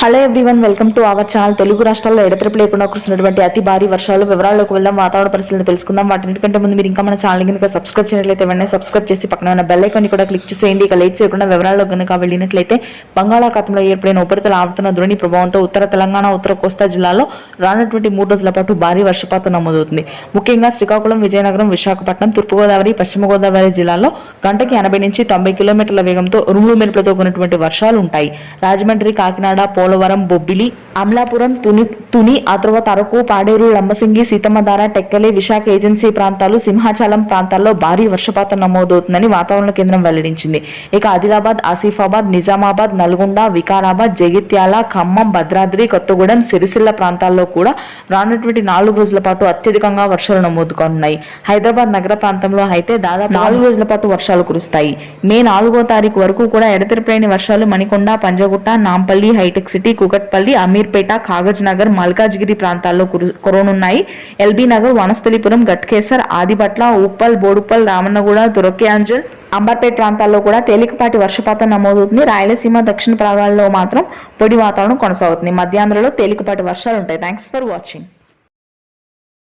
Hello everyone, welcome to our channel. Telugu రాష్ట్రాల్లో ఎడతెరిపి లేకుండా కురుస్తున్నటువంటి అతి భారీ వర్షాలు వివరాల్లోకి వెళ్దాం. వాతావరణ పరిస్థితులను తెలుసుకుందాం. వాటికంటే ముందు మీరు ఇంకా మన ఛానల్ కనుక సబ్స్క్రైబ్ చేయనట్లయితే వెంటనే సబ్స్క్రైబ్ చేసి పక్కన ఉన్న బెల్ ఐకాన్ కూడా క్లిక్ చేసేయండి. ఇక లేట్ చేయకుండా వివరాల్లో కనుక వెళ్ళినట్లయితే బంగాళాఖాతంలో ఏర్పడిన ఉపరితల ఆవర్తన ద్రోణి ప్రభావంతో ఉత్తర తెలంగాణ, ఉత్తర కోస్తా జిల్లాలో రానున్నటువంటి 3 రోజుల పాటు భారీ వర్షపాతం నమోదవుతుంది. ముఖ్యంగా శ్రీకాకుళం, విజయనగరం, విశాఖపట్నం, తూర్పుగోదావరి, పశ్చిమ గోదావరి జిల్లాల్లో గంటకి 80 నుంచి 90 కిలోమీటర్ల వేగంతో ఉరుములు మెరుపులతో కూడినటువంటి వర్షాలు ఉంటాయి. రాజమండ్రి, కాకినాడ, పోలవరం, బొబ్బిలి, అమలాపురం, తుని, ఆ తర్వాత అరకు, పాడేరు, లంబసింగి, సీతమ్మధార, టెక్కలి, విశాఖ ఏజెన్సీ ప్రాంతాలు, సింహాచలం ప్రాంతాల్లో భారీ వర్షపాతం నమోదవుతుందని వాతావరణ కేంద్రం వెల్లడించింది. ఇక ఆదిలాబాద్, ఆసిఫాబాద్, నిజామాబాద్, నల్గొండ, వికారాబాద్, జగిత్యాల, ఖమ్మం, భద్రాద్రి, కొత్తగూడెం, సిరిసిల్ల ప్రాంతాల్లో కూడా రానున్నటువంటి 4 రోజుల పాటు అత్యధికంగా వర్షాలు నమోదు కానున్నాయి. హైదరాబాద్ నగర ప్రాంతంలో అయితే దాదాపు 4 రోజుల పాటు వర్షాలు కురుస్తాయి. మే 4వ తారీఖు వరకు కూడా ఎడతెరిపి వర్షాలు మణికొండ, పంజగుట్ట, నాంపల్లి, హైటెక్ సిటీ, కూకట్పల్లి, అమీర్పేట, కాగజ్ నగర్, మల్కాజ్గిరి ప్రాంతాల్లో కురవనున్నాయి. ఎల్బీ నగర్, వనస్థలిపురం, గట్కేసర్, ఆదిబట్ల, ఉప్పల్, బోడుప్పల్, రామన్నగూడ, తురక్యాంజల్, అంబర్పేట ప్రాంతాల్లో కూడా తేలికపాటి వర్షపాతం నమోదవుతుంది. రాయలసీమ, దక్షిణ ప్రాంతాల్లో మాత్రం పొడి వాతావరణం కొనసాగుతుంది. మధ్యాంధ్రలో తేలికపాటి వర్షాలు ఉంటాయి. Thanks for watching.